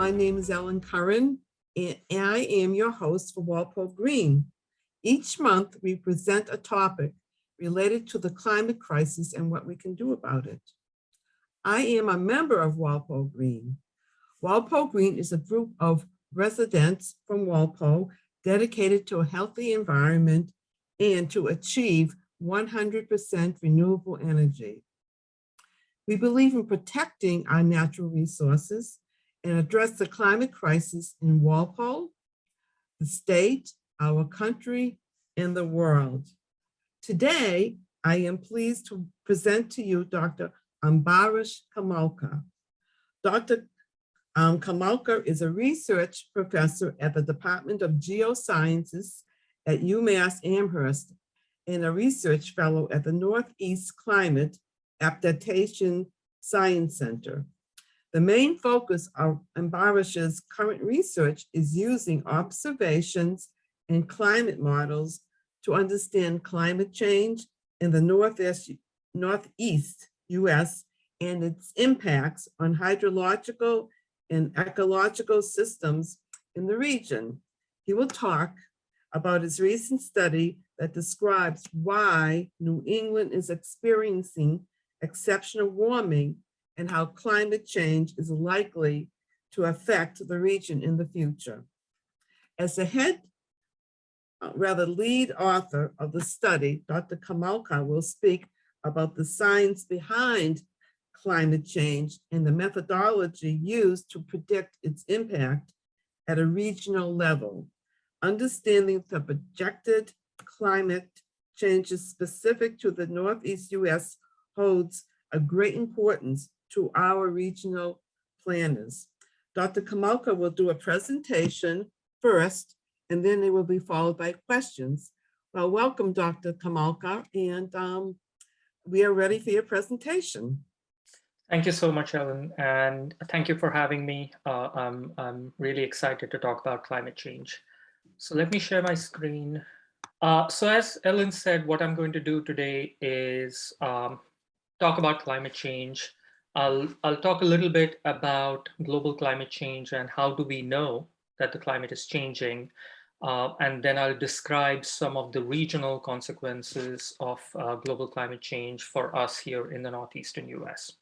My name is Ellen Curran, and I am your host for Walpole Green. Each month, we present a topic related to the climate crisis and what we can do about it. I am a member of Walpole Green. Walpole Green is a group of residents from Walpole dedicated to a healthy environment and to achieve 100% renewable energy. We believe in protecting our natural resources and address the climate crisis in Walpole, the state, our country, and the world. Today, I am pleased to present to you Dr. Ambarish Kamalka. Dr. Kamalka is a research professor at the Department of Geosciences at UMass Amherst and a research fellow at the Northeast Climate Adaptation Science Center. The main focus of Ambarish's current research is using observations and climate models to understand climate change in the Northeast US and its impacts on hydrological and ecological systems in the region. He will talk about his recent study that describes why New England is experiencing exceptional warming and how climate change is likely to affect the region in the future. As the lead author of the study, Dr. Kamalka will speak about the science behind climate change and the methodology used to predict its impact at a regional level. Understanding the projected climate changes specific to the Northeast US holds a great importance to our regional planners. Dr. Kamalka will do a presentation first, and then it will be followed by questions. Well, welcome, Dr. Kamalka, and we are ready for your presentation. Thank you so much, Ellen, and thank you for having me. I'm really excited to talk about climate change. So let me share my screen. So as Ellen said, what I'm going to do today is talk about climate change. I'll talk a little bit about global climate change and how do we know that the climate is changing. And then I'll describe some of the regional consequences of global climate change for us here in the Northeastern US.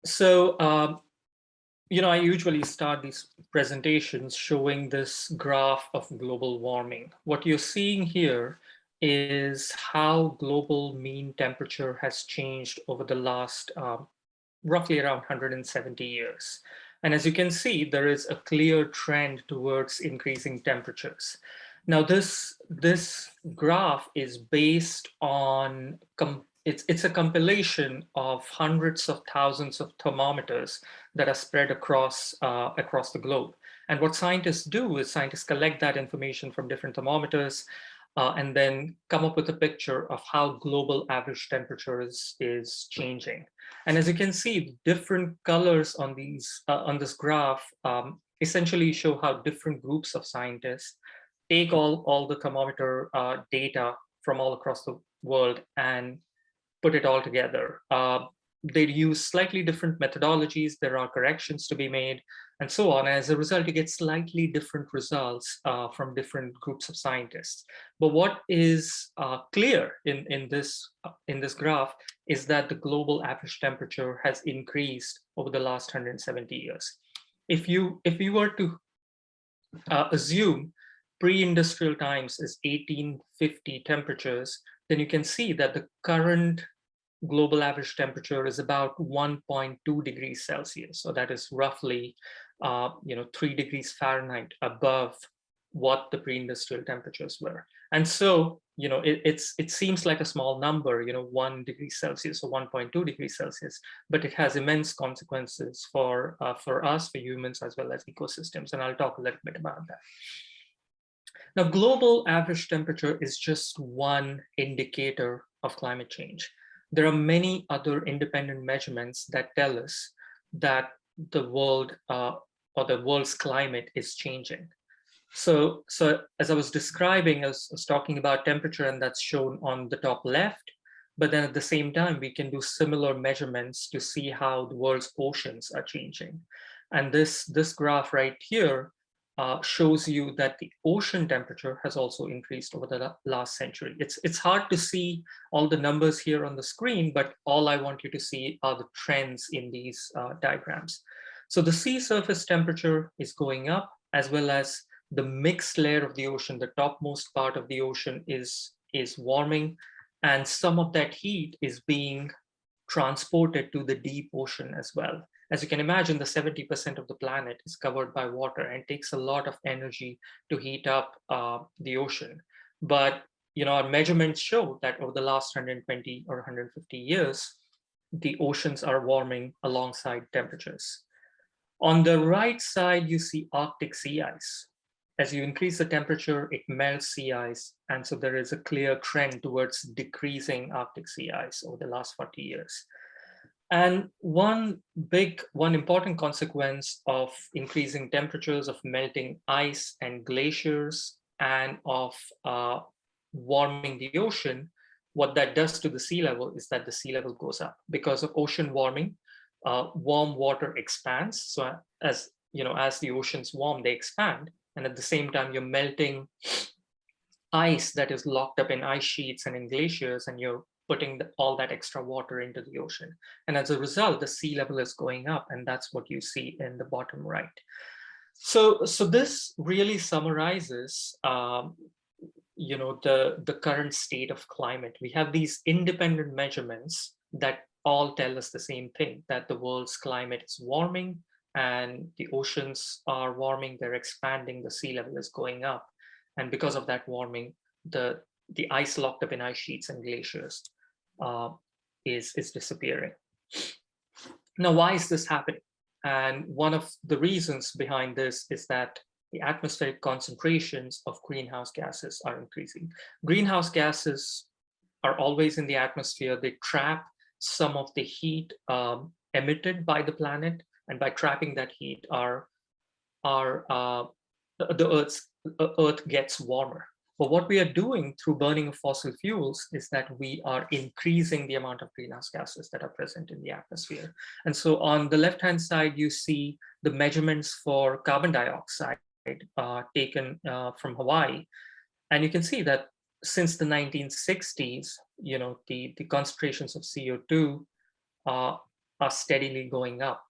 So, I usually start these presentations showing this graph of global warming. What you're seeing here is how global mean temperature has changed over the last roughly around 170 years. And as you can see, there is a clear trend towards increasing temperatures. Now, this graph is based on, it's a compilation of hundreds of thousands of thermometers that are spread across the globe. And what scientists do is scientists collect that information from different thermometers and then come up with a picture of how global average temperature is changing. And as you can see, different colors on this graph essentially show how different groups of scientists take all the thermometer data from all across the world and put it all together. They use slightly different methodologies. There are corrections to be made and so on. As a result, you get slightly different results from different groups of scientists. But what is clear in this graph is that the global average temperature has increased over the last 170 years. If you were to assume pre-industrial times is 1850 temperatures, then you can see that the current global average temperature is about 1.2 degrees Celsius. So that is roughly 3 degrees Fahrenheit above what the pre-industrial temperatures were. And so, it seems like a small number, 1 degree Celsius or 1.2 degrees Celsius, but it has immense consequences for us, for humans, as well as ecosystems. And I'll talk a little bit about that. Now, global average temperature is just one indicator of climate change. There are many other independent measurements that tell us that the world or the world's climate is changing. So as I was describing, I was talking about temperature, and that's shown on the top left. But then at the same time, we can do similar measurements to see how the world's oceans are changing. And this graph right here shows you that the ocean temperature has also increased over the last century. It's hard to see all the numbers here on the screen, but all I want you to see are the trends in these diagrams. So the sea surface temperature is going up, as well as the mixed layer of the ocean, the topmost part of the ocean is warming, and some of that heat is being transported to the deep ocean as well. As you can imagine, the 70% of the planet is covered by water, and it takes a lot of energy to heat up the ocean. But our measurements show that over the last 120 or 150 years, the oceans are warming alongside temperatures. On the right side, you see Arctic sea ice. As you increase the temperature, it melts sea ice. And so there is a clear trend towards decreasing Arctic sea ice over the last 40 years. And one important consequence of increasing temperatures, of melting ice and glaciers, and of warming the ocean, what that does to the sea level is that the sea level goes up. Because of ocean warming, warm water expands. So as the oceans warm, they expand. And at the same time, you're melting ice that is locked up in ice sheets and in glaciers, and you're putting all that extra water into the ocean. And as a result, the sea level is going up, and that's what you see in the bottom right. So this really summarizes the current state of climate. We have these independent measurements that all tell us the same thing, that the world's climate is warming, and the oceans are warming, they're expanding, the sea level is going up. And because of that warming, the ice locked up in ice sheets and glaciers is disappearing. Now, why is this happening? And one of the reasons behind this is that the atmospheric concentrations of greenhouse gases are increasing. Greenhouse gases are always in the atmosphere. They trap some of the heat emitted by the planet, and by trapping that heat, the Earth gets warmer. But what we are doing through burning of fossil fuels is that we are increasing the amount of greenhouse gases that are present in the atmosphere. And so on the left-hand side, you see the measurements for carbon dioxide taken from Hawaii. And you can see that since the 1960s, the concentrations of CO2 are steadily going up.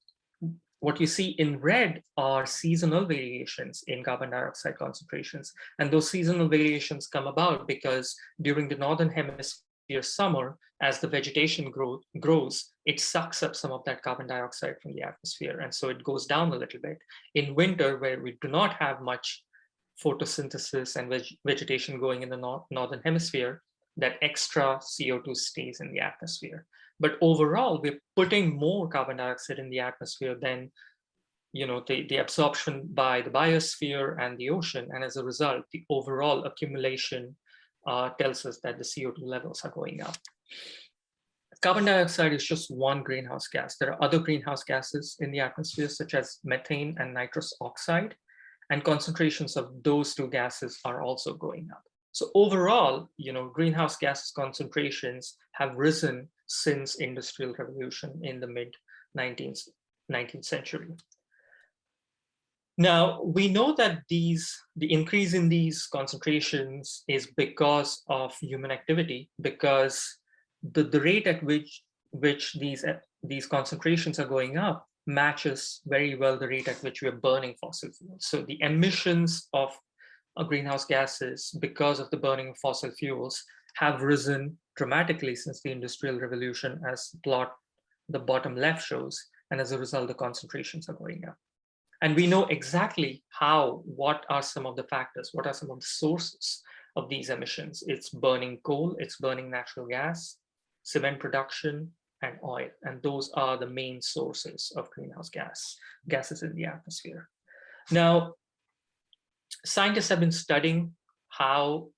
What you see in red are seasonal variations in carbon dioxide concentrations. And those seasonal variations come about because during the Northern Hemisphere summer, as the vegetation grows, it sucks up some of that carbon dioxide from the atmosphere. And so it goes down a little bit. In winter, where we do not have much photosynthesis and vegetation going in the Northern Hemisphere, that extra CO2 stays in the atmosphere. But overall, we're putting more carbon dioxide in the atmosphere than the absorption by the biosphere and the ocean. And as a result, the overall accumulation tells us that the CO2 levels are going up. Carbon dioxide is just one greenhouse gas. There are other greenhouse gases in the atmosphere, such as methane and nitrous oxide, and concentrations of those two gases are also going up. So overall, greenhouse gas concentrations have risen since Industrial Revolution in the mid-19th century. Now, we know that the increase in these concentrations is because of human activity, because the rate at which these concentrations are going up matches very well the rate at which we are burning fossil fuels. So the emissions of greenhouse gases because of the burning of fossil fuels have risen dramatically since the Industrial Revolution, as the bottom left shows, and as a result, the concentrations are going up. And we know exactly what are some of the factors, what are some of the sources of these emissions. It's burning coal, it's burning natural gas, cement production, and oil. And those are the main sources of greenhouse gases in the atmosphere. Now, scientists have been studying how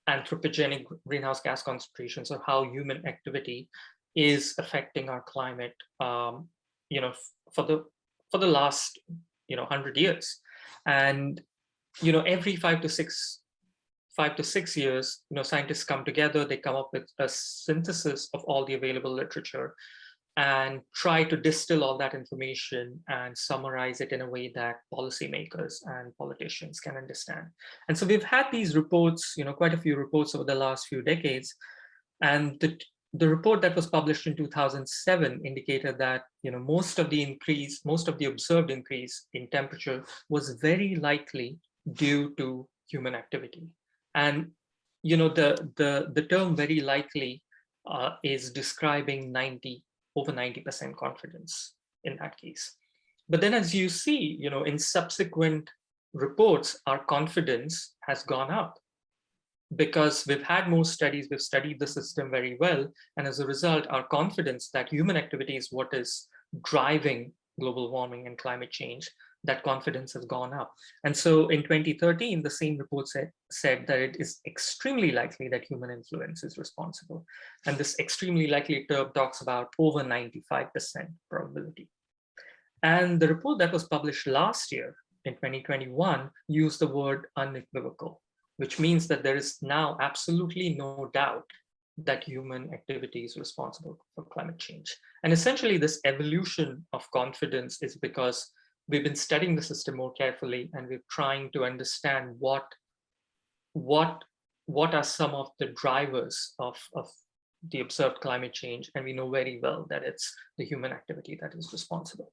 anthropogenic greenhouse gas concentrations, or how human activity is affecting our climate, for the last 100 years. And every 5 to 6 5 to 6 years, scientists come together, they come up with a synthesis of all the available literature and try to distill all that information and summarize it in a way that policymakers and politicians can understand. And so we've had these reports, quite a few reports over the last few decades. And the report that was published in 2007 indicated that most of the observed increase in temperature was very likely due to human activity. And the term very likely is describing over 90% confidence in that case. But then as you see, in subsequent reports, our confidence has gone up because we've had more studies, we've studied the system very well. And as a result, our confidence that human activity is what is driving global warming and climate change, that confidence has gone up. And so in 2013, the same report said that it is extremely likely that human influence is responsible. And this extremely likely term talks about over 95% probability. And the report that was published last year in 2021 used the word unequivocal, which means that there is now absolutely no doubt that human activity is responsible for climate change. And essentially this evolution of confidence is because we've been studying the system more carefully and we're trying to understand what are some of the drivers of the observed climate change. And we know very well that it's the human activity that is responsible.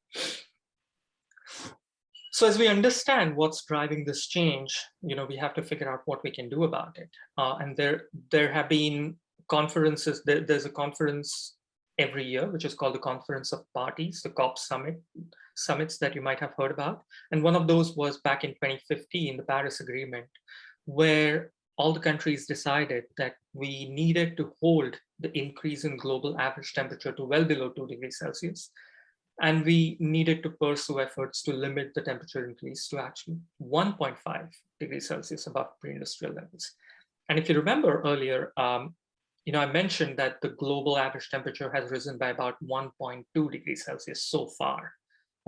So as we understand what's driving this change, we have to figure out what we can do about it. And there have been conferences. There's a conference every year, which is called the Conference of Parties, the COP summits that you might have heard about. And one of those was back in 2015, the Paris Agreement, where all the countries decided that we needed to hold the increase in global average temperature to well below 2 degrees Celsius. And we needed to pursue efforts to limit the temperature increase to actually 1.5 degrees Celsius above pre-industrial levels. And if you remember earlier, I mentioned that the global average temperature has risen by about 1.2 degrees Celsius so far.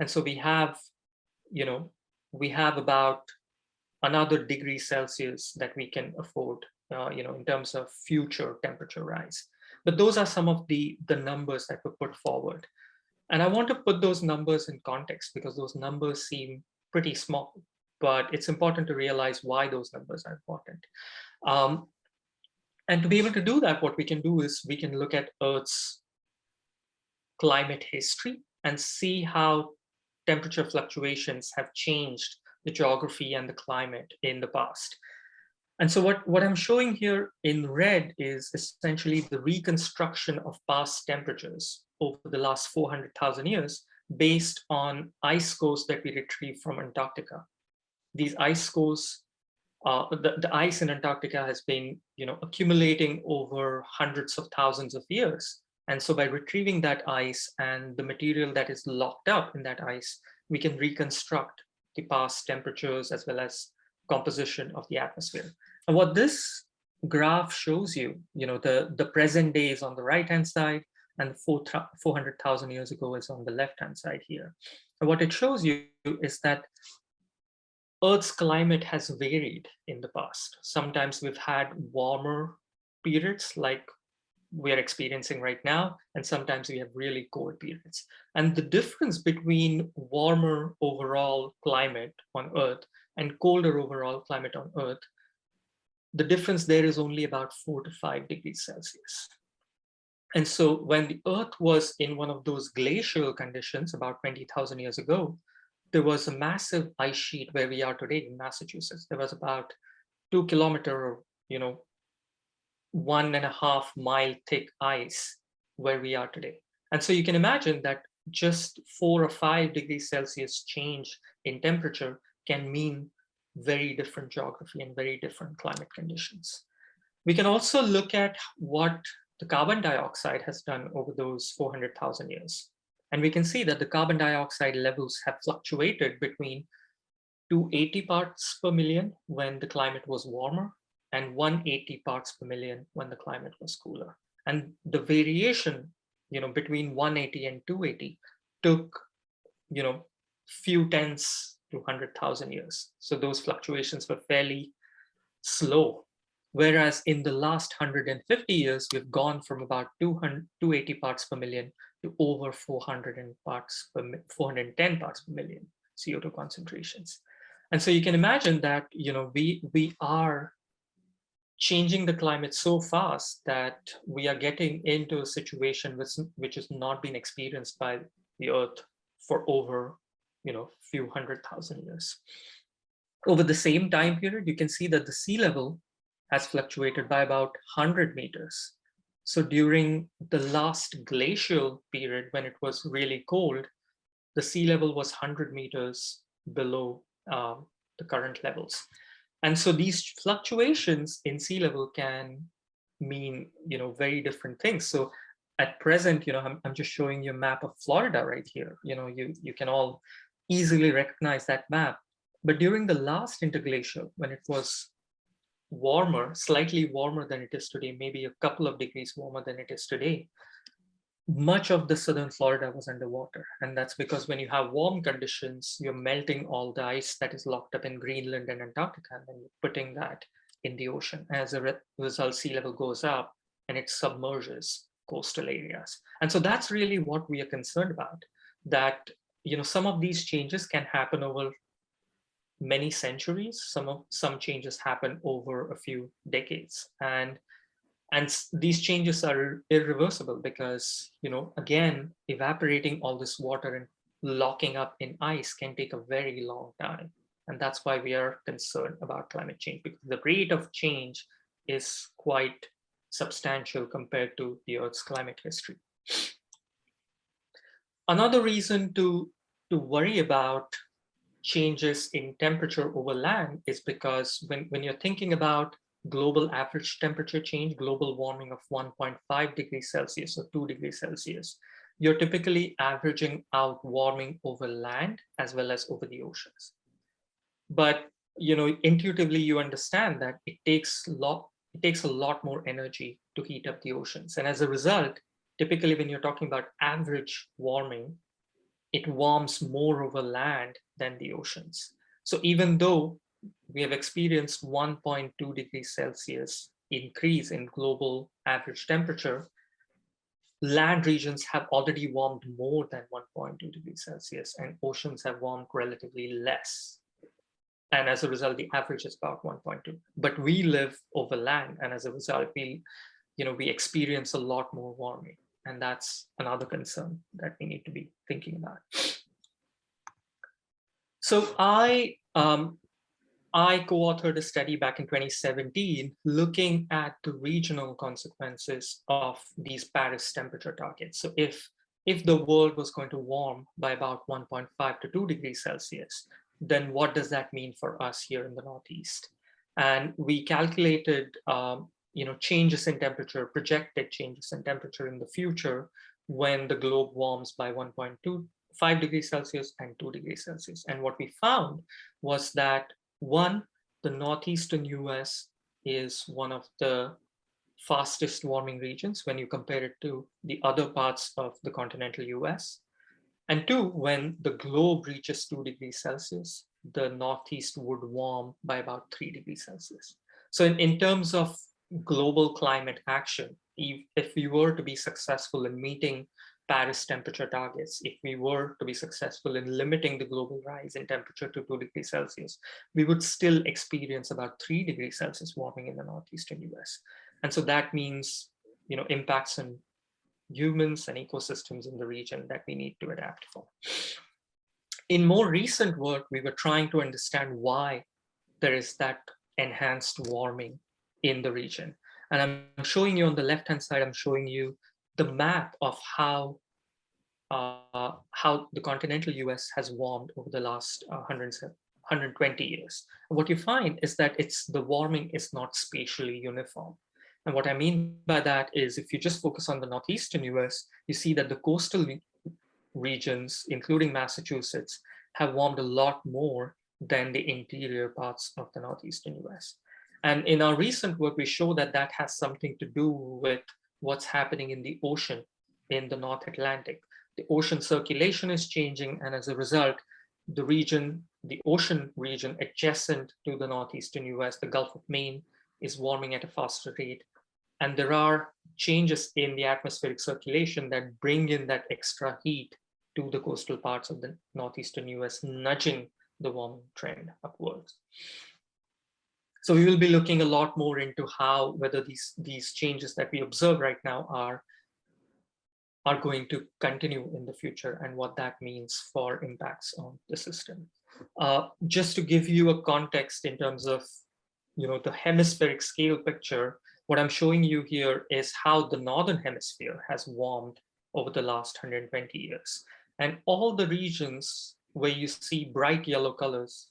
And so we have about another degree Celsius that we can afford, in terms of future temperature rise. But those are some of the numbers that were put forward. And I want to put those numbers in context because those numbers seem pretty small, but it's important to realize why those numbers are important. And to be able to do that, what we can do is we can look at Earth's climate history and see how temperature fluctuations have changed the geography and the climate in the past. And so what I'm showing here in red is essentially the reconstruction of past temperatures over the last 400,000 years based on ice cores that we retrieved from Antarctica. These ice cores, the ice in Antarctica has been accumulating over hundreds of thousands of years. And so by retrieving that ice and the material that is locked up in that ice, we can reconstruct the past temperatures as well as composition of the atmosphere. And what this graph shows you, the present day is on the right-hand side and 400,000 years ago is on the left-hand side here. And what it shows you is that Earth's climate has varied in the past. Sometimes we've had warmer periods like we're experiencing right now, and sometimes we have really cold periods. And the difference between warmer overall climate on Earth and colder overall climate on Earth, the difference there is only about 4 to 5 degrees Celsius. And so when the Earth was in one of those glacial conditions about 20,000 years ago, there was a massive ice sheet where we are today in Massachusetts. There was about 2 kilometer, 1.5 mile thick ice where we are today. And so you can imagine that just 4 or 5 degrees Celsius change in temperature can mean very different geography and very different climate conditions. We can also look at what the carbon dioxide has done over those 400,000 years. And we can see that the carbon dioxide levels have fluctuated between 280 parts per million when the climate was warmer and 180 parts per million when the climate was cooler. And the variation, between 180 and 280 took, few tenths to 100,000 years. So those fluctuations were fairly slow. Whereas in the last 150 years, we've gone from about 280 parts per million to over 410 parts per million CO2 concentrations. And so you can imagine that, we are changing the climate so fast that we are getting into a situation which has not been experienced by the Earth for over, few 100,000 years. Over the same time period, you can see that the sea level has fluctuated by about 100 meters. So during the last glacial period, when it was really cold, the sea level was 100 meters below the current levels. And so these fluctuations in sea level can mean, very different things. So at present, I'm just showing you a map of Florida right here. You can all easily recognize that map. But during the last interglacial, when it was warmer, slightly warmer than it is today, maybe a couple of degrees warmer than it is today, much of the southern Florida was underwater. And that's because when you have warm conditions, you're melting all the ice that is locked up in Greenland and Antarctica, and then you're putting that in the ocean. As a result, sea level goes up and it submerges coastal areas. And so that's really what we are concerned about, that some of these changes can happen over many centuries. Some changes happen over a few decades. And these changes are irreversible because, again, evaporating all this water and locking up in ice can take a very long time. And that's why we are concerned about climate change, because the rate of change is quite substantial compared to the Earth's climate history. Another reason to worry about changes in temperature over land is because when you're thinking about global average temperature change, global warming of 1.5 degrees Celsius or 2 degrees Celsius, you're typically averaging out warming over land as well as over the oceans. But intuitively you understand that it takes a lot more energy to heat up the oceans. And as a result, typically when you're talking about average warming, it warms more over land than the oceans. So even though we have experienced 1.2 degrees Celsius increase in global average temperature, land regions have already warmed more than 1.2 degrees Celsius, and oceans have warmed relatively less. And as a result, the average is about 1.2. But we live over land, and as a result, we experience a lot more warming. And that's another concern that we need to be thinking about. So I co-authored a study back in 2017 looking at the regional consequences of these Paris temperature targets. So if the world was going to warm by about 1.5 to 2 degrees Celsius, then what does that mean for us here in the Northeast? And we calculated changes in temperature, projected changes in temperature in the future when the globe warms by 1.25 degrees Celsius and 2 degrees Celsius. And what we found was that, one, the northeastern US is one of the fastest warming regions when you compare it to the other parts of the continental US. And two, when the globe reaches 2 degrees Celsius, the Northeast would warm by about 3 degrees Celsius. So in terms of global climate action, if we were to be successful in meeting Paris temperature targets, if we were to be successful in limiting the global rise in temperature to 2 degrees Celsius, we would still experience about 3 degrees Celsius warming in the northeastern US. And so that means, impacts on humans and ecosystems in the region that we need to adapt for. In more recent work, we were trying to understand why there is that enhanced warming in the region. And I'm showing you on the left-hand side, I'm showing you the map of how the continental US has warmed over the last 120 years. And what you find is that the warming is not spatially uniform. And what I mean by that is if you just focus on the northeastern US, you see that the coastal regions, including Massachusetts, have warmed a lot more than the interior parts of the northeastern US. And in our recent work, we show that that has something to do with what's happening in the ocean in the North Atlantic. The ocean circulation is changing, and as a result, the ocean region adjacent to the northeastern US, the Gulf of Maine, is warming at a faster rate. And there are changes in the atmospheric circulation that bring in that extra heat to the coastal parts of the northeastern US, nudging the warming trend upwards. So we will be looking a lot more into how, whether these changes that we observe right now are going to continue in the future and what that means for impacts on the system. Just to give you a context in terms of the hemispheric scale picture, what I'm showing you here is how the northern hemisphere has warmed over the last 120 years. And all the regions where you see bright yellow colors,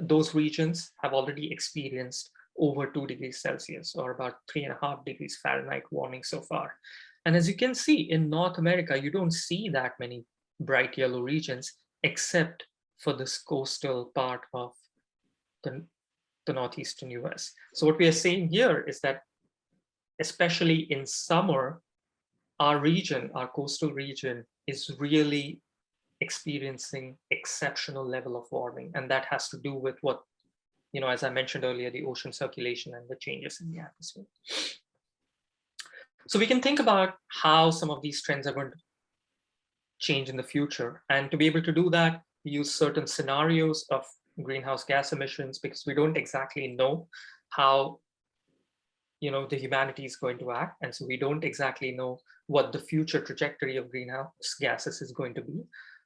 those regions have already experienced over 2 degrees Celsius, or about 3.5 degrees Fahrenheit warming so far. And as you can see, in North America, you don't see that many bright yellow regions, except for this coastal part of the northeastern US. So what we are saying here is that, especially in summer, our region, our coastal region, is really experiencing exceptional level of warming. And that has to do with what, as I mentioned earlier, the ocean circulation and the changes in the atmosphere. So we can think about how some of these trends are going to change in the future. And to be able to do that, we use certain scenarios of greenhouse gas emissions, because we don't exactly know how the humanity is going to act. And so we don't exactly know what the future trajectory of greenhouse gases is going to be.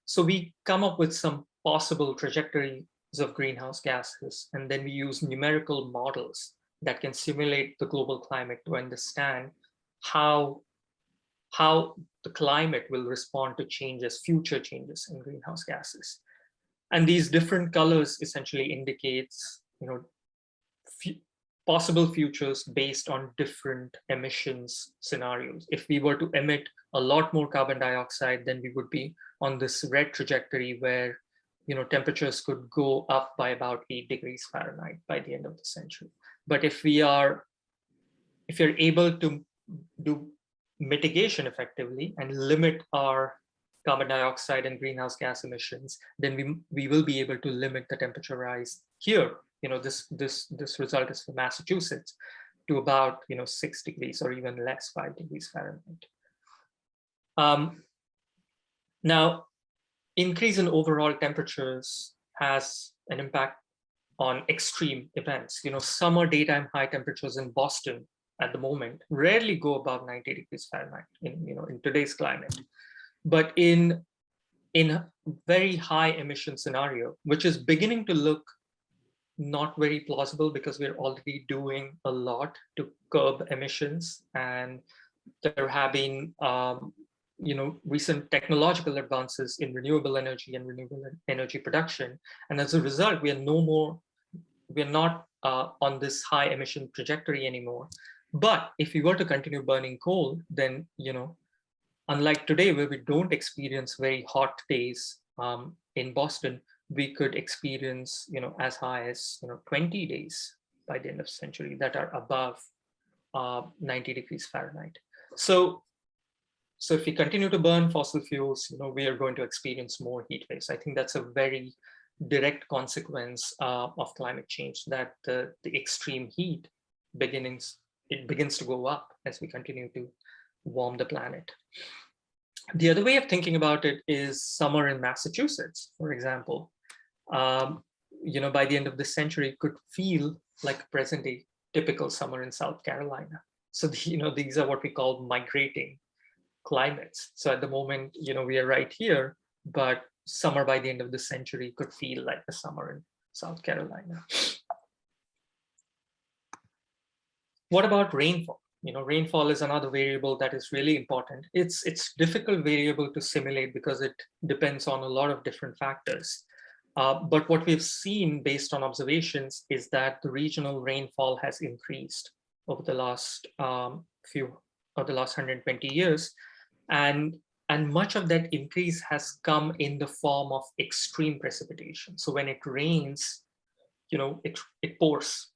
So we come up with some possible trajectories of greenhouse gases, and then we use numerical models that can simulate the global climate to understand how the climate will respond to future changes in greenhouse gases. And these different colors essentially indicates, possible futures based on different emissions scenarios. If we were to emit a lot more carbon dioxide, then we would be on this red trajectory where, temperatures could go up by about 8 degrees Fahrenheit by the end of the century. But if you're able to do mitigation effectively and limit our carbon dioxide and greenhouse gas emissions, then we will be able to limit the temperature rise here. This result is for Massachusetts to about 6 degrees or even less, 5 degrees Fahrenheit. Now, increase in overall temperatures has an impact on extreme events. Summer daytime high temperatures in Boston at the moment rarely go above 90 degrees Fahrenheit in today's climate. But in very high emission scenario, which is beginning to look not very plausible because we're already doing a lot to curb emissions, and there have been recent technological advances in renewable energy and renewable energy production, and as a result, we're not on this high emission trajectory anymore. But if we were to continue burning coal, then unlike today, where we don't experience very hot days in Boston, we could experience, as high as 20 days by the end of the century that are above 90 degrees Fahrenheit. So if we continue to burn fossil fuels, we are going to experience more heat waves. I think that's a very direct consequence of climate change, that the extreme heat begins to go up as we continue to warm the planet. The other way of thinking about it is summer in Massachusetts, for example. By the end of this century, could feel like present-day typical summer in South Carolina. So, these are what we call migrating climates. So at the moment, we are right here, but summer by the end of the century could feel like the summer in South Carolina. What about rainfall? Rainfall is another variable that is really important. It's difficult variable to simulate because it depends on a lot of different factors. But what we've seen based on observations is that the regional rainfall has increased over the last 120 years. And much of that increase has come in the form of extreme precipitation. So when it rains, it pours.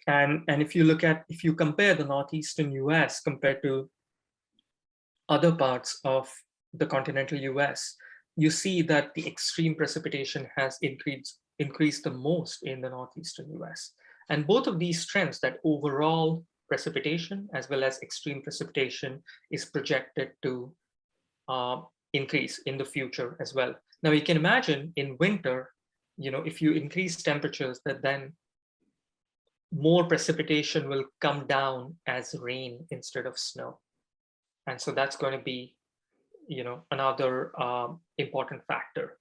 And if you compare the northeastern US compared to other parts of the continental US, you see that the extreme precipitation has increased the most in the northeastern US. And both of these trends, that overall precipitation as well as extreme precipitation, is projected to increase in the future as well. Now you can imagine in winter, if you increase temperatures, that then more precipitation will come down as rain instead of snow. And so that's going to be, another important factor.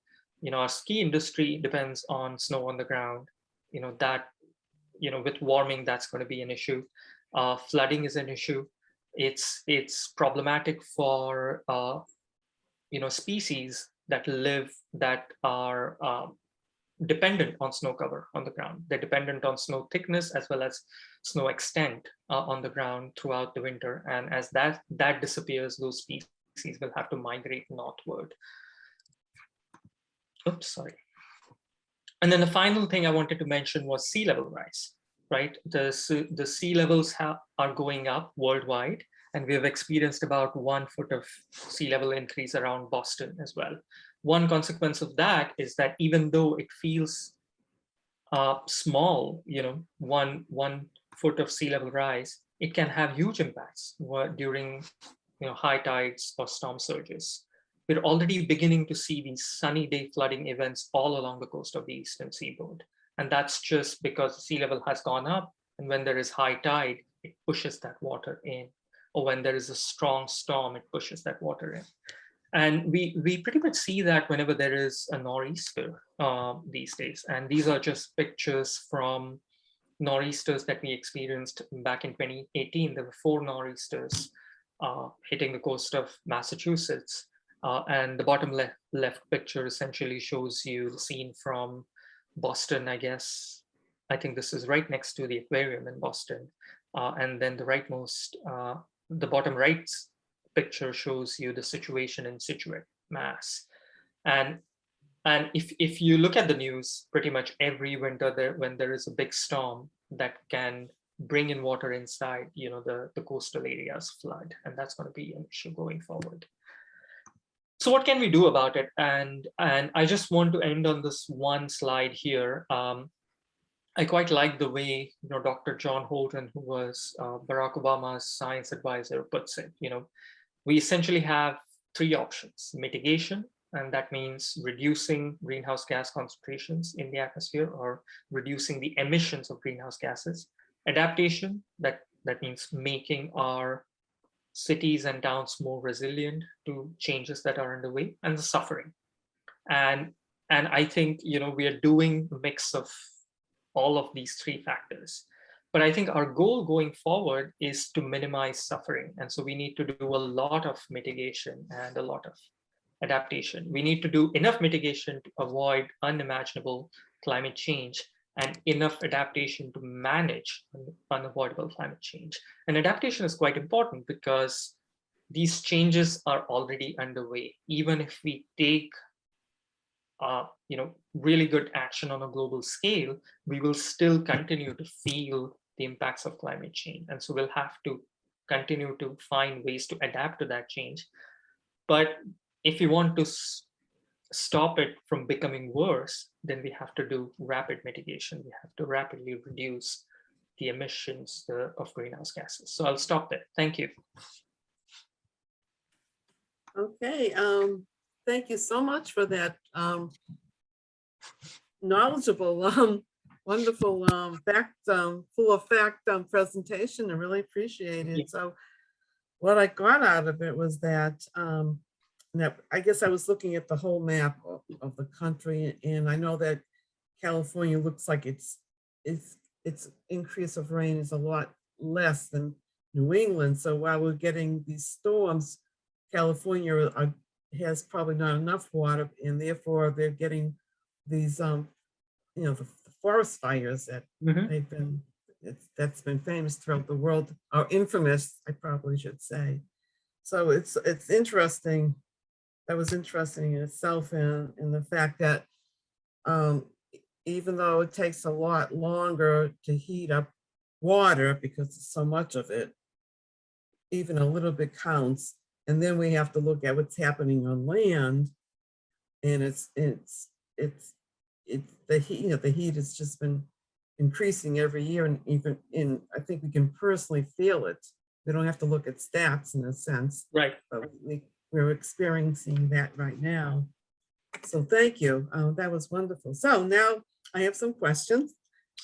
Our ski industry depends on snow on the ground. With warming, that's going to be an issue. Flooding is an issue. It's problematic for species that are dependent on snow cover on the ground. They're dependent on snow thickness as well as snow extent on the ground throughout the winter. And as that disappears, those species will have to migrate northward. Oops, sorry. And then the final thing I wanted to mention was sea level rise, right? The sea levels are going up worldwide, and we have experienced about 1 foot of sea level increase around Boston as well. One consequence of that is that even though it feels small, 1 foot of sea level rise, it can have huge impacts during high tides or storm surges. We're already beginning to see these sunny day flooding events all along the coast of the eastern seaboard. And that's just because the sea level has gone up, and when there is high tide, it pushes that water in. Or when there is a strong storm, it pushes that water in. And we pretty much see that whenever there is a nor'easter these days. And these are just pictures from nor'easters that we experienced back in 2018. There were 4 nor'easters hitting the coast of Massachusetts. And the bottom left picture essentially shows you the scene from Boston, I guess. I think this is right next to the aquarium in Boston. And then the bottom right picture shows you the situation in Situate, Mass. And if you look at the news, pretty much every winter when there is a big storm that can bring in water inside, the coastal areas flood, and that's going to be an issue going forward. So what can we do about it? And I just want to end on this one slide here. I quite like the way Dr. John Holton, who was Barack Obama's science advisor, puts it. We essentially have 3 options: mitigation, and that means reducing greenhouse gas concentrations in the atmosphere or reducing the emissions of greenhouse gases; adaptation, that means making our cities and towns more resilient to changes that are underway; and the suffering. And I think we are doing a mix of all of these 3 factors. But I think our goal going forward is to minimize suffering. And so we need to do a lot of mitigation and a lot of adaptation. We need to do enough mitigation to avoid unimaginable climate change and enough adaptation to manage unavoidable climate change. And adaptation is quite important because these changes are already underway. Even if we take really good action on a global scale, we will still continue to feel the impacts of climate change. And so we'll have to continue to find ways to adapt to that change. But if we want to stop it from becoming worse, then we have to do rapid mitigation. We have to rapidly reduce the emissions of greenhouse gases. So I'll stop there. Thank you. Okay, thank you so much for that knowledgeable, wonderful, full of fact presentation. I really appreciate it. So what I got out of it was that, I guess I was looking at the whole map of the country, and I know that California looks like its increase of rain is a lot less than New England. So while we're getting these storms, California has probably not enough water, and therefore they're getting these, the forest fires that they've been, that's been famous throughout the world, or infamous, I probably should say. So it's interesting. That was interesting in itself, and the fact that even though it takes a lot longer to heat up water because there's so much of it, even a little bit counts. And then we have to look at what's happening on land, and it's the heat. The heat has just been increasing every year, and even I think we can personally feel it. We don't have to look at stats in a sense, Right. but we're experiencing that right now. So thank you. That was wonderful. So now I have some questions.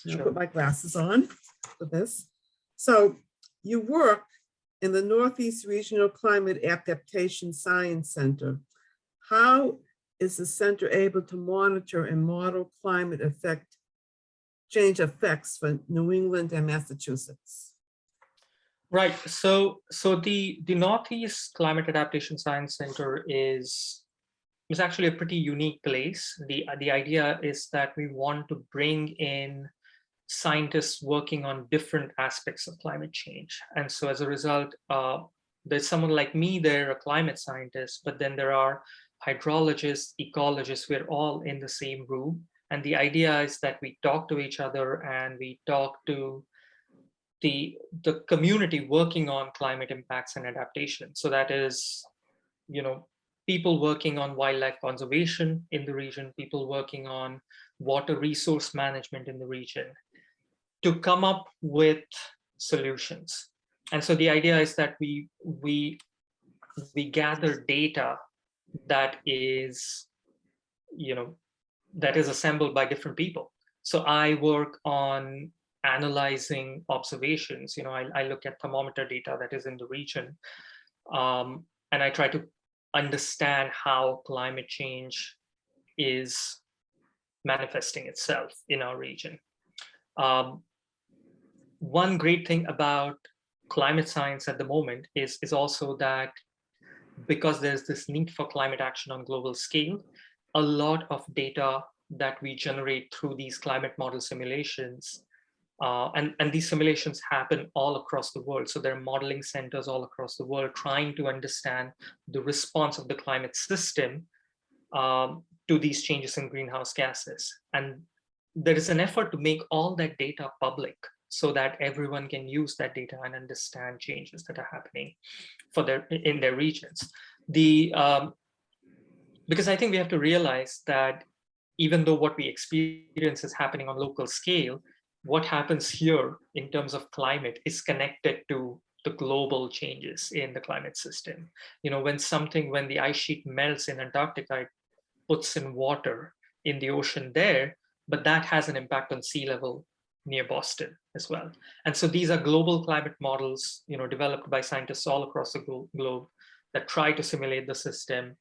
I'll Sure. put my glasses on for this. So you work in the Northeast Regional Climate Adaptation Science Center. How is the center able to monitor and model climate change effects for New England and Massachusetts? Right. So the Northeast Climate Adaptation Science Center is actually a pretty unique place. The idea is that we want to bring in scientists working on different aspects of climate change. And so as a result, there's someone like me there, a climate scientist, but then there are hydrologists, ecologists, we're all in the same room. And the idea is that we talk to each other and we talk to the community working on climate impacts and adaptation. So that is, people working on wildlife conservation in the region, people working on water resource management in the region, to come up with solutions. And so the idea is that we gather data that is, that is assembled by different people. So I work on analyzing observations. I look at thermometer data that is in the region, and I try to understand how climate change is manifesting itself in our region. One great thing about climate science at the moment is also that because there's this need for climate action on global scale, a lot of data that we generate through these climate model simulations, and these simulations happen all across the world. So there are modeling centers all across the world trying to understand the response of the climate system to these changes in greenhouse gases. And there is an effort to make all that data public so that everyone can use that data and understand changes that are happening in their regions. Because I think we have to realize that even though what we experience is happening on local scale, what happens here in terms of climate is connected to the global changes in the climate system. When the ice sheet melts in Antarctica, it puts in water in the ocean there, but that has an impact on sea level near Boston as well. And so these are global climate models, developed by scientists all across the globe that try to simulate the system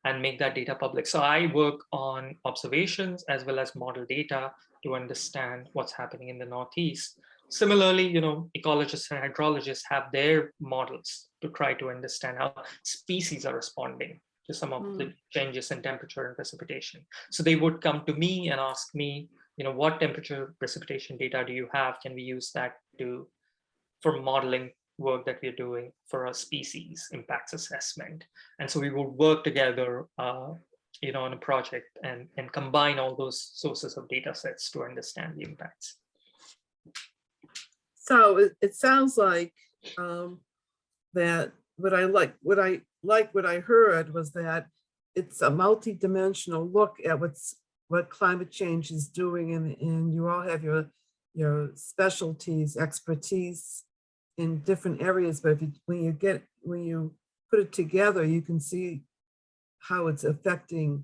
and make that data public. So I work on observations as well as model data to understand what's happening in the Northeast. Similarly, ecologists and hydrologists have their models to try to understand how species are responding to some of the changes in temperature and precipitation. So they would come to me and ask me, what temperature precipitation data do you have? Can we use that for modeling work that we're doing for our species impacts assessment? And so we will work together on a project and combine all those sources of data sets to understand the impacts. So it sounds like that what I heard was that it's a multidimensional look at what climate change is doing, and you all have your specialties, expertise in different areas, but when you put it together, you can see how it's affecting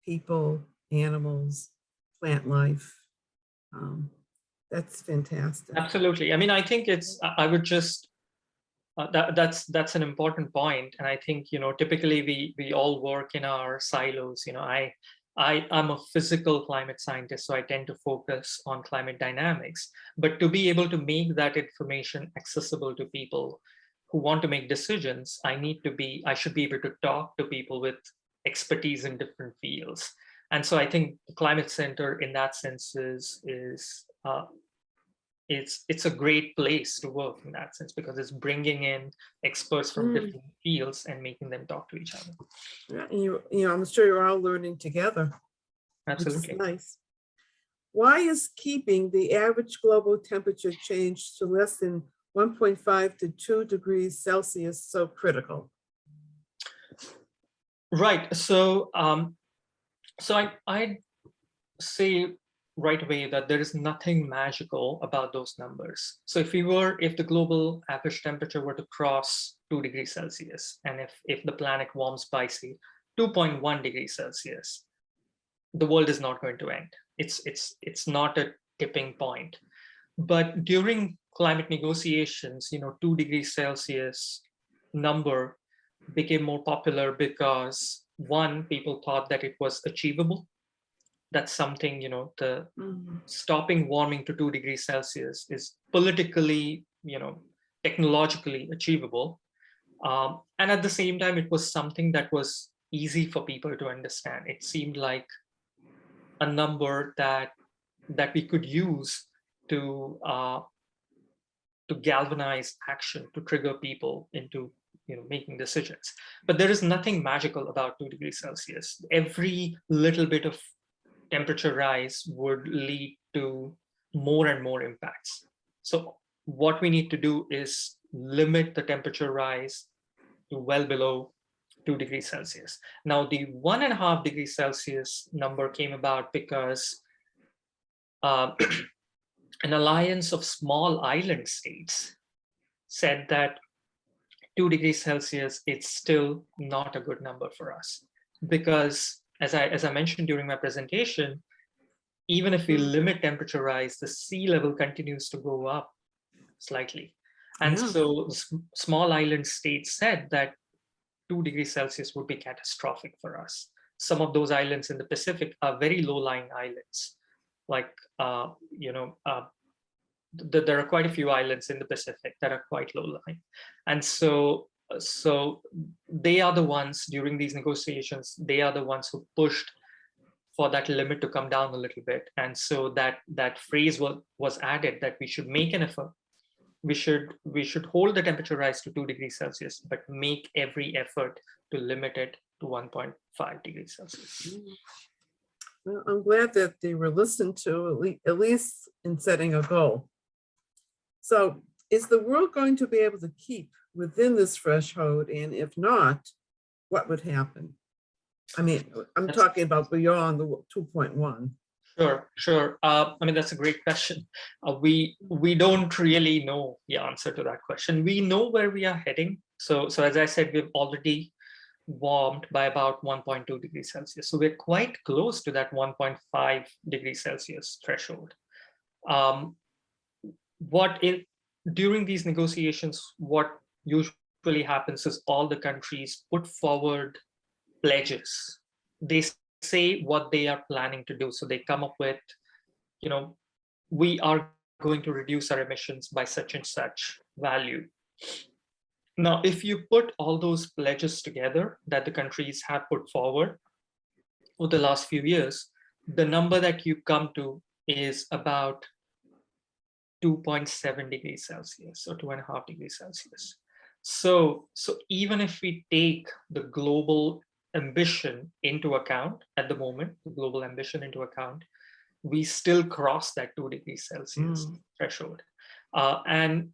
people, animals, plant life. That's fantastic. Absolutely. I mean, I think I would just, that's an important point. And I think, typically we all work in our silos. I'm a physical climate scientist, so I tend to focus on climate dynamics. But to be able to make that information accessible to people who want to make decisions, I should be able to talk to people with expertise in different fields. And so I think the Climate Center in that sense it's a great place to work in that sense, because it's bringing in experts from different fields and making them talk to each other. Yeah, I'm sure you're all learning together. Absolutely. Which is nice. Why is keeping the average global temperature change to less than 1.5 to 2 degrees Celsius so critical? Right. So I'd say right away that there is nothing magical about those numbers. So if the global average temperature were to cross 2 degrees Celsius, and if the planet warms by say 2.1 degrees Celsius, the world is not going to end. It's not a tipping point. But during climate negotiations, 2 degrees Celsius number became more popular because one, people thought that it was achievable. That's something, the stopping warming to 2 degrees Celsius is politically, technologically achievable. And at the same time, it was something that was easy for people to understand. It seemed like a number that we could use to galvanize action, to trigger people into making decisions. But there is nothing magical about 2 degrees Celsius. Every little bit of temperature rise would lead to more and more impacts. So what we need to do is limit the temperature rise to well below 2 degrees Celsius. Now, the 1.5 degrees Celsius number came about because an alliance of small island states said that 2 degrees Celsius, it's still not a good number for us. Because as I mentioned during my presentation, even if we limit temperature rise, the sea level continues to go up slightly. And so small island states said that 2 degrees Celsius would be catastrophic for us. Some of those islands in the Pacific are very low-lying islands. Like, there are quite a few islands in the Pacific that are quite low-lying. And so they are the ones, during these negotiations, they are the ones who pushed for that limit to come down a little bit. And so that phrase was added, that we should make an effort. We should hold the temperature rise to 2 degrees Celsius, but make every effort to limit it to 1.5 degrees Celsius. Well, I'm glad that they were listened to, at least in setting a goal. So is the world going to be able to keep within this threshold? And if not, what would happen? I mean, I'm talking about beyond the 2.1. Sure. I mean, that's a great question. We don't really know the answer to that question. We know where we are heading. So as I said, we've already warmed by about 1.2 degrees Celsius. So we're quite close to that 1.5 degrees Celsius threshold. During these negotiations, what usually happens is all the countries put forward pledges. They say what they are planning to do. So they come up with, we are going to reduce our emissions by such and such value. Now, if you put all those pledges together that the countries have put forward over the last few years, the number that you come to is about 2.7 degrees Celsius or 2.5 degrees Celsius. So even if we take the global ambition into account at the moment, we still cross that 2 degrees Celsius threshold. And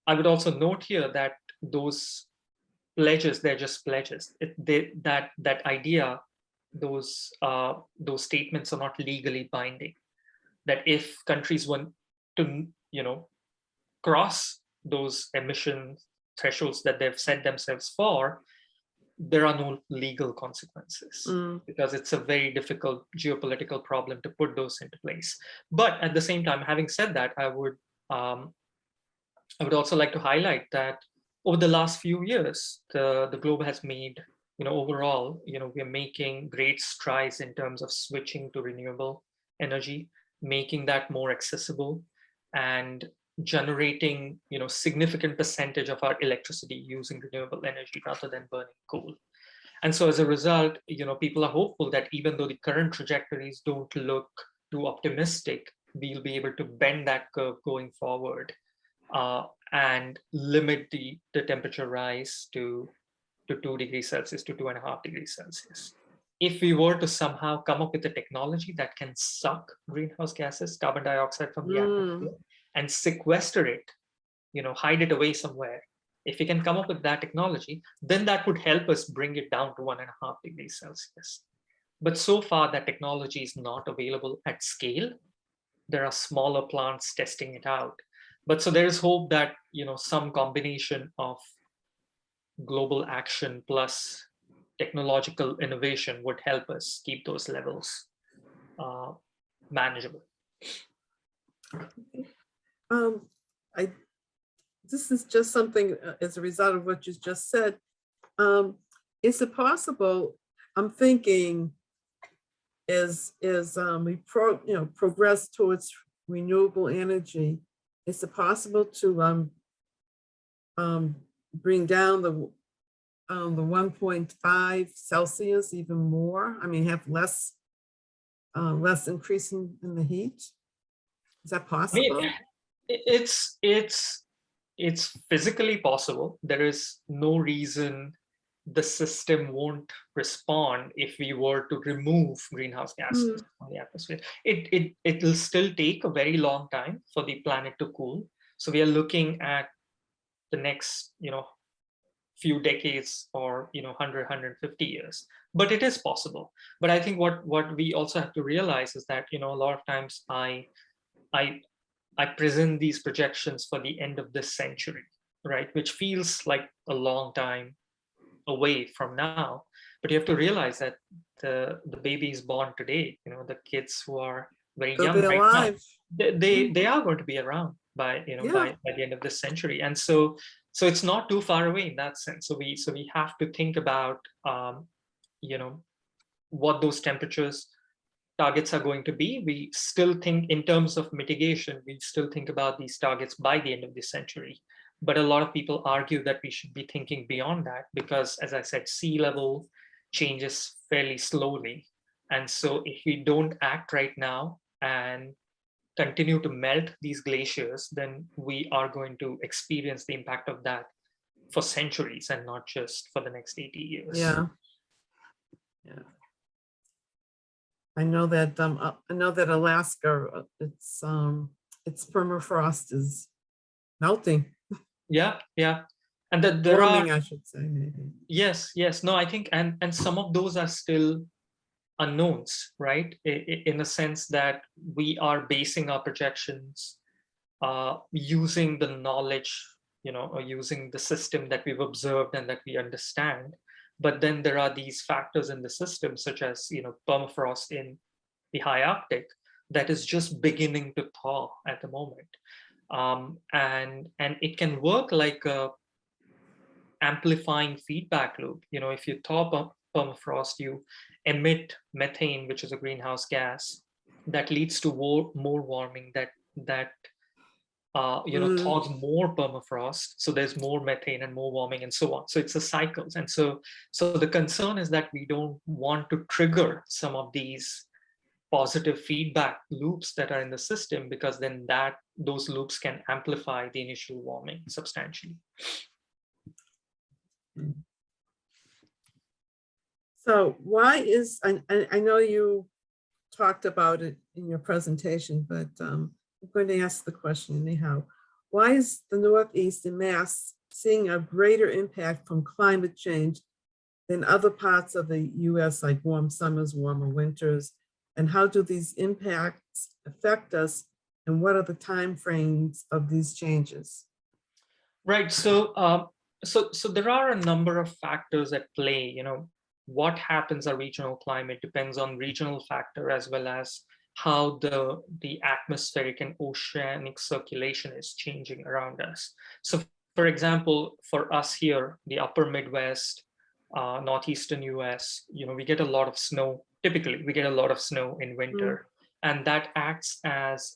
I would also note here that those pledges, they're just pledges. That idea, those statements are not legally binding. That if countries want to, cross those emission thresholds that they've set themselves for, there are no legal consequences because it's a very difficult geopolitical problem to put those into place. But at the same time, having said that, I would also like to highlight that over the last few years, the globe has made, overall, we're making great strides in terms of switching to renewable energy, making that more accessible, and generating, significant percentage of our electricity using renewable energy rather than burning coal. And so as a result, people are hopeful that even though the current trajectories don't look too optimistic, we'll be able to bend that curve going forward and limit the temperature rise to 2 degrees Celsius to 2.5 degrees Celsius. If we were to somehow come up with a technology that can suck greenhouse gases, carbon dioxide from the atmosphere, and sequester it, hide it away somewhere. If we can come up with that technology, then that would help us bring it down to 1.5 degrees Celsius. But so far, that technology is not available at scale. There are smaller plants testing it out. But so there is hope that, some combination of global action plus technological innovation would help us keep those levels uh, manageable. Um, I, this is just something as a result of what you just said. Is it possible, I'm thinking as we progress towards renewable energy, is it possible to bring down the 1.5 Celsius even more? I mean, have less increase in the heat? Is that I mean, possible? it's physically possible. There is no reason the system won't respond if we were to remove greenhouse gases from the atmosphere. It will still take a very long time for the planet to cool. So we are looking at the next, few decades or 100 150 years, but it is possible. But I think what we also have to realize is that, a lot of times I present these projections for the end of this century, right? Which feels like a long time away from now. But you have to realize that the babies born today, the kids who are very They'll be young right now, alive. they are going to be around by Yeah. by the end of this century. And so it's not too far away in that sense. So we have to think about you know what those temperatures targets are going to be. We still think in terms of mitigation, we still think about these targets by the end of this century. But a lot of people argue that we should be thinking beyond that because, as I said, sea level changes fairly slowly. And so if we don't act right now and continue to melt these glaciers, then we are going to experience the impact of that for centuries and not just for the next 80 years. Yeah. Yeah. I know that Alaska, its permafrost is melting. Yeah. And that there Warming, are, I should say, maybe. yes. No, I think, and some of those are still unknowns, right? In a sense that we are basing our projections using the knowledge, or using the system that we've observed and that we understand. But then there are these factors in the system, such as, permafrost in the high Arctic, that is just beginning to thaw at the moment. And it can work like a amplifying feedback loop. If you thaw permafrost, you emit methane, which is a greenhouse gas that leads to more warming, that thaws more permafrost. So there's more methane and more warming and so on. So it's a cycle. And so the concern is that we don't want to trigger some of these positive feedback loops that are in the system, because then those loops can amplify the initial warming substantially. So why is, I know you talked about it in your presentation, but I'm going to ask the question anyhow. Why is the Northeast in Mass seeing a greater impact from climate change than other parts of the US, like warm summers, warmer winters? And how do these impacts affect us? And what are the timeframes of these changes? Right. So there are a number of factors at play. What happens to regional climate depends on regional factor, as well as how the atmospheric and oceanic circulation is changing around us. So, for example, for us here, the upper Midwest, northeastern US, we get a lot of snow. Typically, we get a lot of snow in winter, and that acts as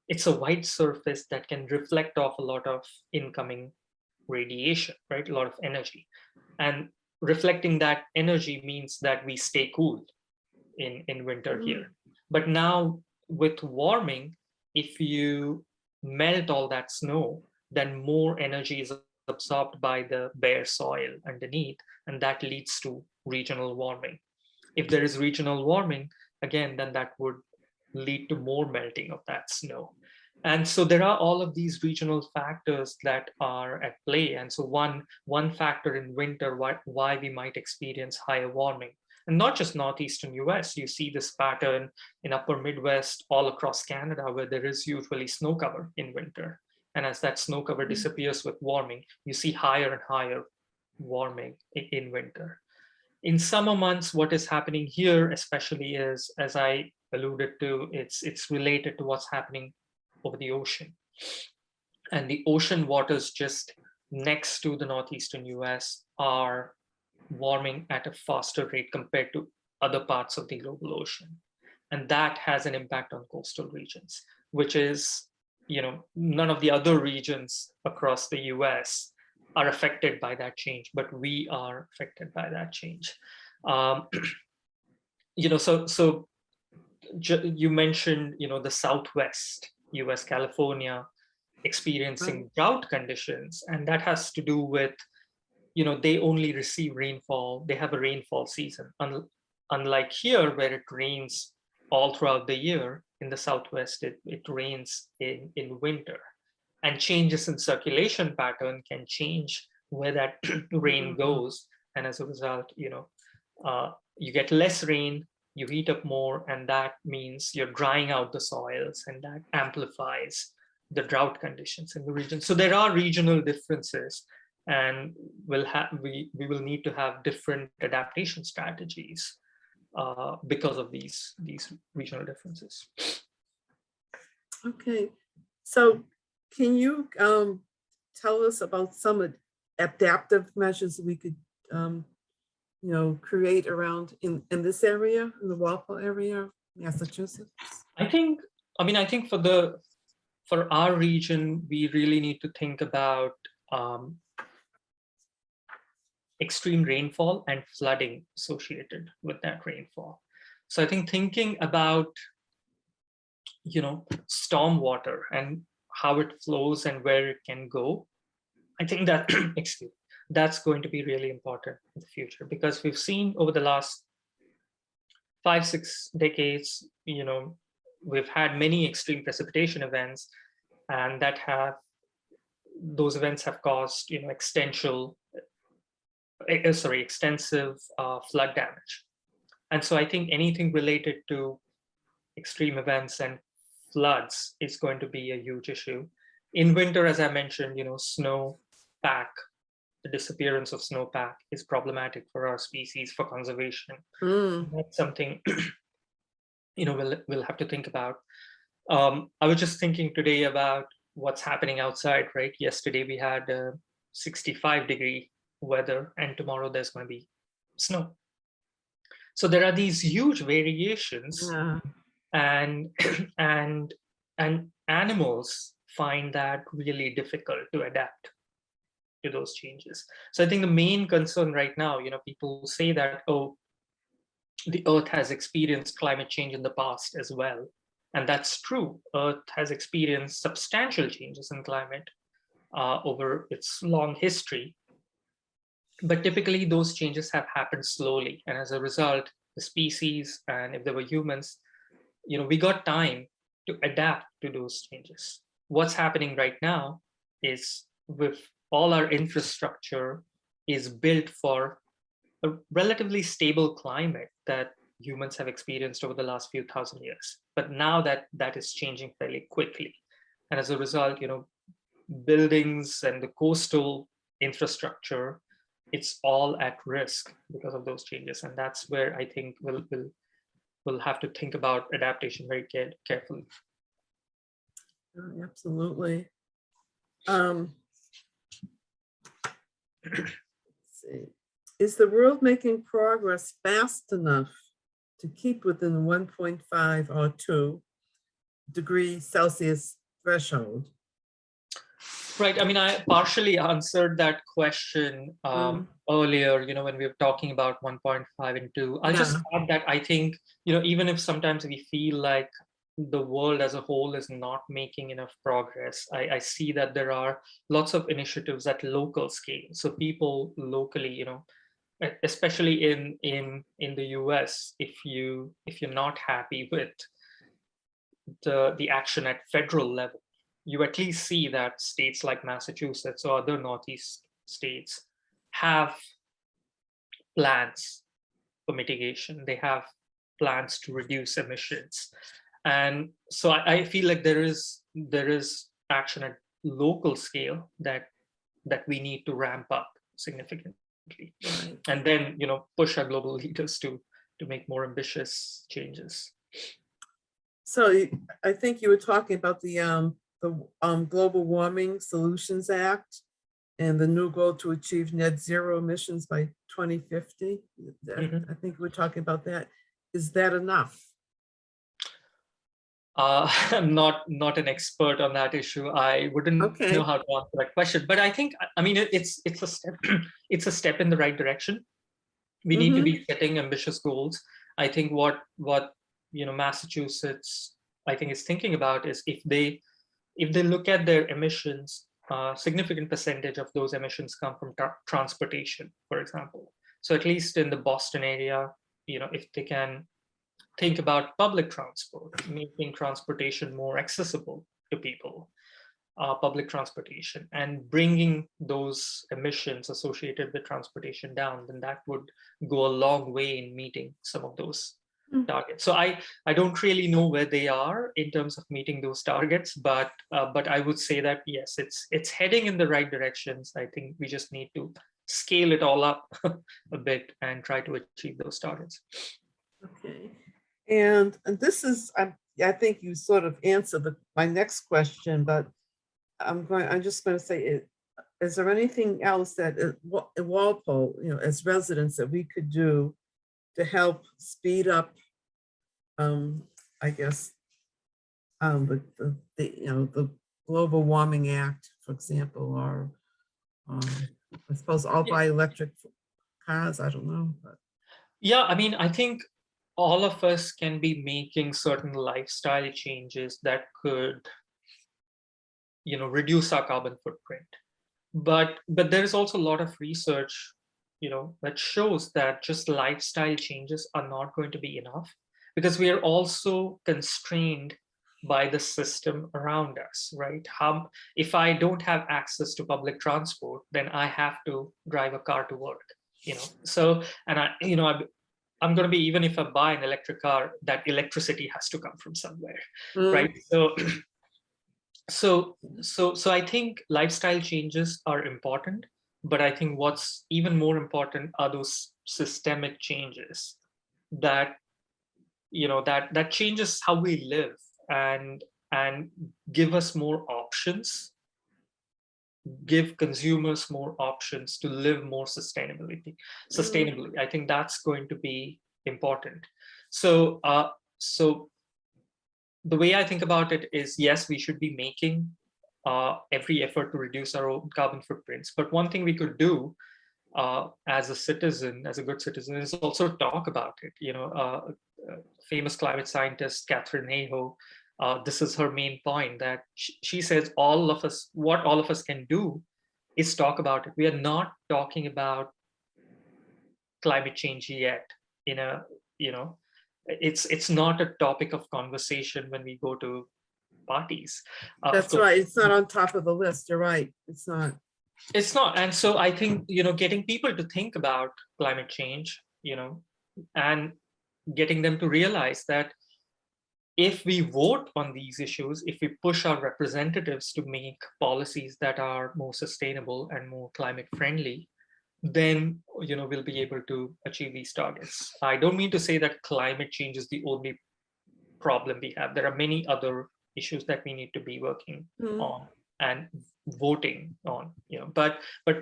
it's a white surface that can reflect off a lot of incoming radiation, right? A lot of energy. And reflecting that energy means that we stay cool in winter here. But now with warming, if you melt all that snow, then more energy is absorbed by the bare soil underneath, and that leads to regional warming. If there is regional warming, again, then that would lead to more melting of that snow. And so there are all of these regional factors that are at play. And so one factor in winter, why we might experience higher warming, And not just northeastern US, you see this pattern in upper Midwest, all across Canada, where there is usually snow cover in winter. And as that snow cover disappears with warming, you see higher and higher warming in winter. In summer months, what is happening here, especially, is, as I alluded to, it's related to what's happening over the ocean. And the ocean waters just next to the northeastern US are warming at a faster rate compared to other parts of the global ocean. And that has an impact on coastal regions, which is, none of the other regions across the US are affected by that change, but we are affected by that change. So you mentioned, the Southwest US, California, experiencing drought conditions, and that has to do with, they only receive rainfall. They have a rainfall season, unlike here, where it rains all throughout the year. In the Southwest, it rains in winter, and changes in circulation pattern can change where that rain goes. And as a result, you get less rain, you heat up more, and that means you're drying out the soils, and that amplifies the drought conditions in the region. So there are regional differences, and we will need to have different adaptation strategies because of these regional differences. Okay, so can you tell us about some adaptive measures we could create around in this area, in the Walpole area, Massachusetts? I think for our region, we really need to think about extreme rainfall and flooding associated with that rainfall. So I think thinking about, storm water and how it flows and where it can go, I think that that's going to be really important in the future, because we've seen over the last 5-6 decades, we've had many extreme precipitation events, and those events have caused, extensive flood damage. And so I think anything related to extreme events and floods is going to be a huge issue. In winter, as I mentioned, snowpack, the disappearance of snowpack is problematic for our species, for conservation. That's something we'll have to think about. I was just thinking today about what's happening outside, right? Yesterday we had 65-degree weather, and tomorrow there's going to be snow. So there are these huge variations, and animals find that really difficult to adapt to those changes. So I think the main concern right now, people say that, oh, the Earth has experienced climate change in the past as well. And that's true. Earth has experienced substantial changes in climate over its long history. But typically those changes have happened slowly. And as a result, the species, and if there were humans, we got time to adapt to those changes. What's happening right now is, with all our infrastructure is built for a relatively stable climate that humans have experienced over the last few thousand years. But now that is changing fairly quickly. And as a result, buildings and the coastal infrastructure, it's all at risk because of those changes. And that's where I think we'll have to think about adaptation very carefully. Absolutely. Let's see. Is the world making progress fast enough to keep within 1.5 or 2 degrees Celsius threshold? Right. I mean, I partially answered that question earlier, when we were talking about 1.5 and 2. I'll just add that I think, even if sometimes we feel like the world as a whole is not making enough progress, I see that there are lots of initiatives at local scale. So people locally, especially in the US, if you're not happy with the action at federal level, you at least see that states like Massachusetts or other Northeast states have plans for mitigation. They have plans to reduce emissions. And so I feel like there is action at local scale that we need to ramp up significantly, Right. and then push our global leaders to make more ambitious changes. So I think you were talking about the Global Warming Solutions Act and the new goal to achieve net zero emissions by 2050. I think we're talking about that. Is that enough? I'm not an expert on that issue. I wouldn't know how to answer that question. But I think, I mean, it's a step. It's a step in the right direction. We need to be setting ambitious goals. I think what Massachusetts, I think, is thinking about is if they look at their emissions, significant percentage of those emissions come from transportation, for example. So at least in the Boston area, if they can think about public transport, making transportation more accessible to people, public transportation, and bringing those emissions associated with transportation down, then that would go a long way in meeting some of those targets. So I don't really know where they are in terms of meeting those targets, but I would say that yes, it's heading in the right directions. I think we just need to scale it all up a bit and try to achieve those targets. Okay. And this is, I think you sort of answered my next question, but I'm just going to say, is there anything else that in Walpole, as residents, that we could do to help speed up, I guess, the Global Warming Act, for example, or I suppose all buy electric cars, I don't know. But. Yeah, I mean, I think all of us can be making certain lifestyle changes that could, reduce our carbon footprint. But there is also a lot of research, that shows that just lifestyle changes are not going to be enough, because we are also constrained by the system around us, right? If I don't have access to public transport, then I have to drive a car to work, So, and I'm going to be, even if I buy an electric car, that electricity has to come from somewhere, right? So I think lifestyle changes are important, but I think what's even more important are those systemic changes that that changes how we live and give us more options, give consumers more options to live more sustainably. I think that's going to be important. So the way I think about it is, yes, we should be making every effort to reduce our own carbon footprints. But one thing we could do as a citizen, as a good citizen, is also talk about it. Famous climate scientist Catherine Hayhoe, this is her main point, that she says what all of us can do is talk about it. We are not talking about climate change yet in a, it's not a topic of conversation when we go to parties. That's right. It's not on top of the list. You're right. It's not. It's not. And so I think, getting people to think about climate change, and getting them to realize that if we vote on these issues, if we push our representatives to make policies that are more sustainable and more climate friendly, then we'll be able to achieve these targets. I don't mean to say that climate change is the only problem we have. There are many other issues that we need to be working on and voting on. But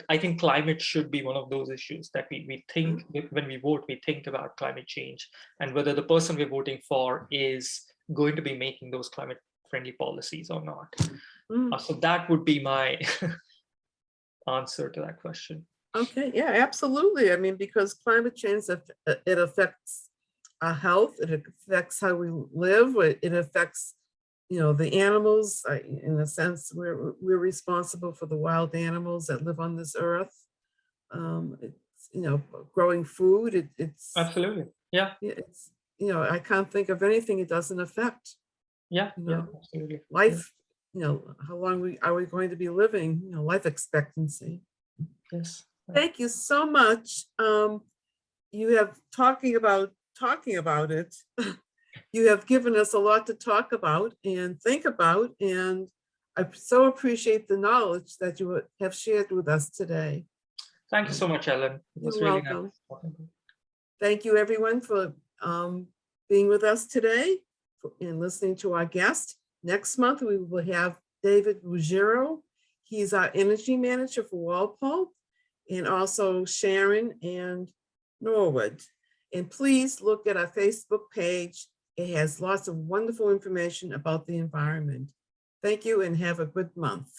I think climate should be one of those issues that we think when we vote, we think about climate change and whether the person we're voting for is going to be making those climate friendly policies or not. So that would be my answer to that question. Okay, yeah, absolutely. I mean, because climate change, it affects our health, it affects how we live, it affects, the animals. In a sense, we're responsible for the wild animals that live on this earth. It's, growing food, it's absolutely, yeah. It's, I can't think of anything it doesn't affect. Yeah, absolutely. Life, how long are we going to be living, life expectancy. Yes. Thank you so much. you have talking about it. You have given us a lot to talk about and think about, and I so appreciate the knowledge that you have shared with us today. Thank you so much, Ellen. It was You're really welcome. nice talking to you. Thank you, everyone, for being with us today and listening to our guest. Next month, we will have David Ruggiero. He's our energy manager for Walpole, and also Sharon and Norwood. And please look at our Facebook page. It has lots of wonderful information about the environment. Thank you and have a good month.